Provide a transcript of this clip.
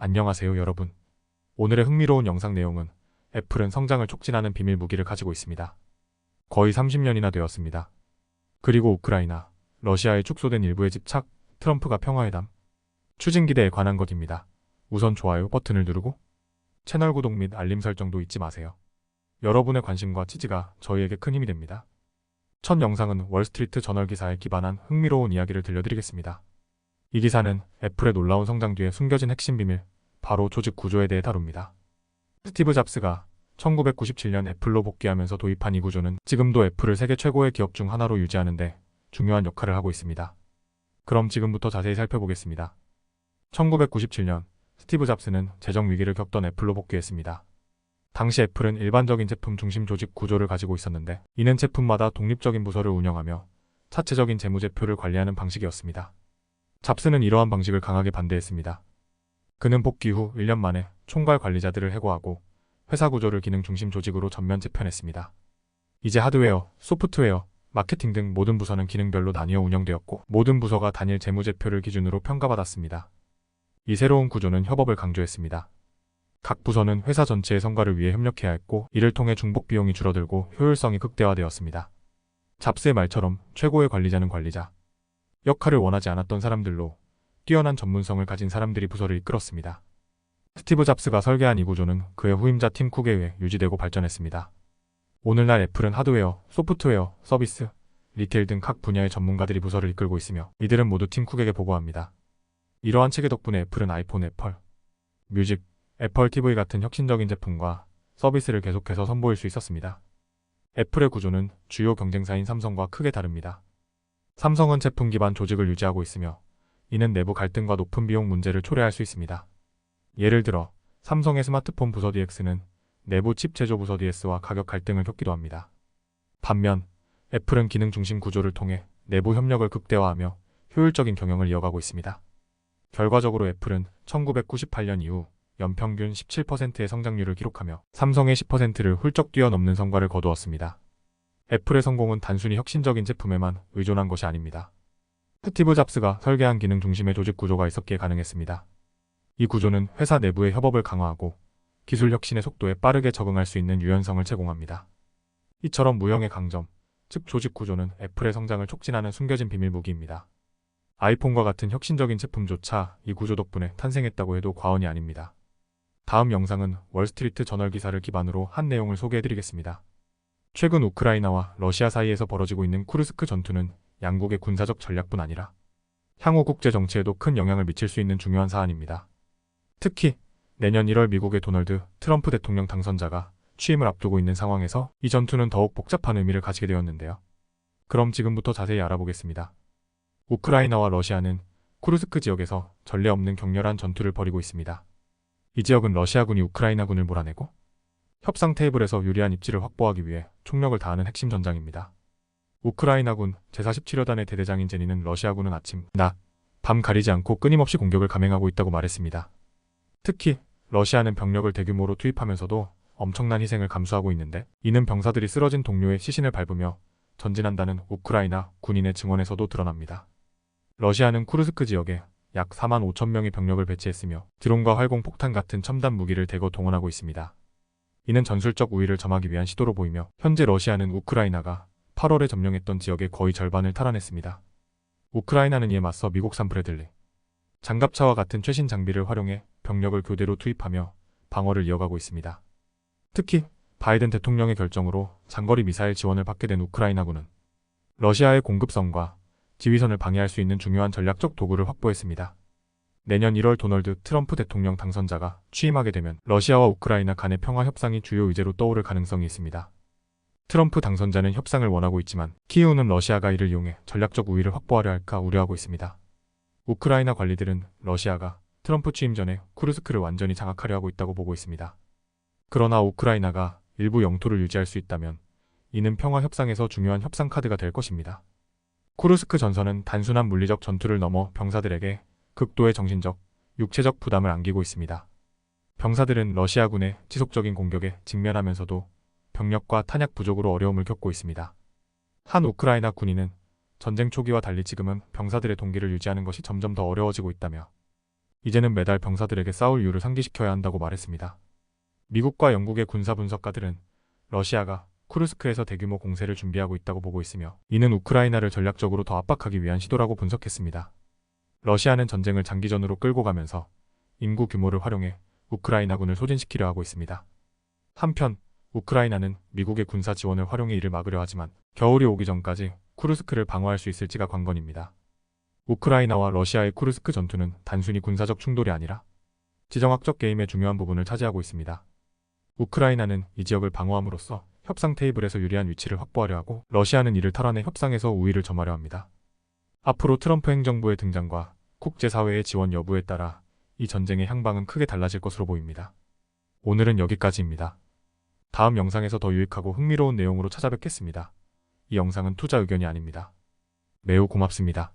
안녕하세요 여러분. 오늘의 흥미로운 영상 내용은 애플은 성장을 촉진하는 비밀 무기를 가지고 있습니다. 거의 30년이나 되었습니다. 그리고 우크라이나, 러시아에 축소된 일부의 집착, 트럼프가 평화회담, 추진 기대에 관한 것입니다. 우선 좋아요 버튼을 누르고 채널 구독 및 알림 설정도 잊지 마세요. 여러분의 관심과 지지가 저희에게 큰 힘이 됩니다. 첫 영상은 월스트리트 저널 기사에 기반한 흥미로운 이야기를 들려드리겠습니다. 이 기사는 애플의 놀라운 성장 뒤에 숨겨진 핵심 비밀, 바로 조직 구조에 대해 다룹니다. 스티브 잡스가 1997년 애플로 복귀하면서 도입한 이 구조는 지금도 애플을 세계 최고의 기업 중 하나로 유지하는데 중요한 역할을 하고 있습니다. 그럼 지금부터 자세히 살펴보겠습니다. 1997년 스티브 잡스는 재정 위기를 겪던 애플로 복귀했습니다. 당시 애플은 일반적인 제품 중심 조직 구조를 가지고 있었는데 이는 제품마다 독립적인 부서를 운영하며 차체적인 재무제표를 관리하는 방식이었습니다. 잡스는 이러한 방식을 강하게 반대했습니다. 그는 복귀 후 1년 만에 총괄 관리자들을 해고하고 회사 구조를 기능 중심 조직으로 전면 재편했습니다. 이제 하드웨어, 소프트웨어, 마케팅 등 모든 부서는 기능별로 나뉘어 운영되었고 모든 부서가 단일 재무제표를 기준으로 평가받았습니다. 이 새로운 구조는 협업을 강조했습니다. 각 부서는 회사 전체의 성과를 위해 협력해야 했고 이를 통해 중복 비용이 줄어들고 효율성이 극대화되었습니다. 잡스의 말처럼 최고의 관리자는 관리자, 역할을 원하지 않았던 사람들로 뛰어난 전문성을 가진 사람들이 부서를 이끌었습니다. 스티브 잡스가 설계한 이 구조는 그의 후임자 팀 쿡에 의해 유지되고 발전했습니다. 오늘날 애플은 하드웨어, 소프트웨어, 서비스, 리테일 등 각 분야의 전문가들이 부서를 이끌고 있으며 이들은 모두 팀 쿡에게 보고합니다. 이러한 체계 덕분에 애플은 아이폰, 애플 뮤직, 애플 TV 같은 혁신적인 제품과 서비스를 계속해서 선보일 수 있었습니다. 애플의 구조는 주요 경쟁사인 삼성과 크게 다릅니다. 삼성은 제품 기반 조직을 유지하고 있으며 이는 내부 갈등과 높은 비용 문제를 초래할 수 있습니다. 예를 들어 삼성의 스마트폰 부서 DX는 내부 칩 제조 부서 DS와 가격 갈등을 겪기도 합니다. 반면 애플은 기능 중심 구조를 통해 내부 협력을 극대화하며 효율적인 경영을 이어가고 있습니다. 결과적으로 애플은 1998년 이후 연평균 17%의 성장률을 기록하며 삼성의 10%를 훌쩍 뛰어넘는 성과를 거두었습니다. 애플의 성공은 단순히 혁신적인 제품에만 의존한 것이 아닙니다. 스티브 잡스가 설계한 기능 중심의 조직 구조가 있었기에 가능했습니다. 이 구조는 회사 내부의 협업을 강화하고 기술 혁신의 속도에 빠르게 적응할 수 있는 유연성을 제공합니다. 이처럼 무형의 강점, 즉 조직 구조는 애플의 성장을 촉진하는 숨겨진 비밀 무기입니다. 아이폰과 같은 혁신적인 제품조차 이 구조 덕분에 탄생했다고 해도 과언이 아닙니다. 다음 영상은 월스트리트 저널 기사를 기반으로 한 내용을 소개해드리겠습니다. 최근 우크라이나와 러시아 사이에서 벌어지고 있는 쿠르스크 전투는 양국의 군사적 전략뿐 아니라 향후 국제 정치에도 큰 영향을 미칠 수 있는 중요한 사안입니다. 특히 내년 1월 미국의 도널드 트럼프 대통령 당선자가 취임을 앞두고 있는 상황에서 이 전투는 더욱 복잡한 의미를 가지게 되었는데요. 그럼 지금부터 자세히 알아보겠습니다. 우크라이나와 러시아는 쿠르스크 지역에서 전례 없는 격렬한 전투를 벌이고 있습니다. 이 지역은 러시아군이 우크라이나군을 몰아내고 협상 테이블에서 유리한 입지를 확보하기 위해 총력을 다하는 핵심 전장입니다. 우크라이나군 제47여단의 대대장인 제니는 러시아군은 아침, 낮, 밤 가리지 않고 끊임없이 공격을 감행하고 있다고 말했습니다. 특히 러시아는 병력을 대규모로 투입하면서도 엄청난 희생을 감수하고 있는데 이는 병사들이 쓰러진 동료의 시신을 밟으며 전진한다는 우크라이나 군인의 증언에서도 드러납니다. 러시아는 쿠르스크 지역에 약 4만 5천 명의 병력을 배치했으며 드론과 활공폭탄 같은 첨단 무기를 대거 동원하고 있습니다. 이는 전술적 우위를 점하기 위한 시도로 보이며 현재 러시아는 우크라이나가 8월에 점령했던 지역의 거의 절반을 탈환했습니다. 우크라이나는 이에 맞서 미국산 브래들리, 장갑차와 같은 최신 장비를 활용해 병력을 교대로 투입하며 방어를 이어가고 있습니다. 특히 바이든 대통령의 결정으로 장거리 미사일 지원을 받게 된 우크라이나군은 러시아의 공급선과 지휘선을 방해할 수 있는 중요한 전략적 도구를 확보했습니다. 내년 1월 도널드 트럼프 대통령 당선자가 취임하게 되면 러시아와 우크라이나 간의 평화 협상이 주요 의제로 떠오를 가능성이 있습니다. 트럼프 당선자는 협상을 원하고 있지만 키이우는 러시아가 이를 이용해 전략적 우위를 확보하려 할까 우려하고 있습니다. 우크라이나 관리들은 러시아가 트럼프 취임 전에 쿠르스크를 완전히 장악하려 하고 있다고 보고 있습니다. 그러나 우크라이나가 일부 영토를 유지할 수 있다면 이는 평화 협상에서 중요한 협상 카드가 될 것입니다. 쿠르스크 전선은 단순한 물리적 전투를 넘어 병사들에게 극도의 정신적, 육체적 부담을 안기고 있습니다. 병사들은 러시아군의 지속적인 공격에 직면하면서도 병력과 탄약 부족으로 어려움을 겪고 있습니다. 한 우크라이나 군인은 전쟁 초기와 달리 지금은 병사들의 동기를 유지하는 것이 점점 더 어려워지고 있다며 이제는 매달 병사들에게 싸울 이유를 상기시켜야 한다고 말했습니다. 미국과 영국의 군사 분석가들은 러시아가 쿠르스크에서 대규모 공세를 준비하고 있다고 보고 있으며 이는 우크라이나를 전략적으로 더 압박하기 위한 시도라고 분석했습니다. 러시아는 전쟁을 장기전으로 끌고 가면서 인구 규모를 활용해 우크라이나군을 소진시키려 하고 있습니다. 한편 우크라이나는 미국의 군사 지원을 활용해 이를 막으려 하지만 겨울이 오기 전까지 쿠르스크를 방어할 수 있을지가 관건입니다. 우크라이나와 러시아의 쿠르스크 전투는 단순히 군사적 충돌이 아니라 지정학적 게임의 중요한 부분을 차지하고 있습니다. 우크라이나는 이 지역을 방어함으로써 협상 테이블에서 유리한 위치를 확보하려 하고 러시아는 이를 탈환해 협상에서 우위를 점하려 합니다. 앞으로 트럼프 행정부의 등장과 국제사회의 지원 여부에 따라 이 전쟁의 향방은 크게 달라질 것으로 보입니다. 오늘은 여기까지입니다. 다음 영상에서 더 유익하고 흥미로운 내용으로 찾아뵙겠습니다. 이 영상은 투자 의견이 아닙니다. 매우 고맙습니다.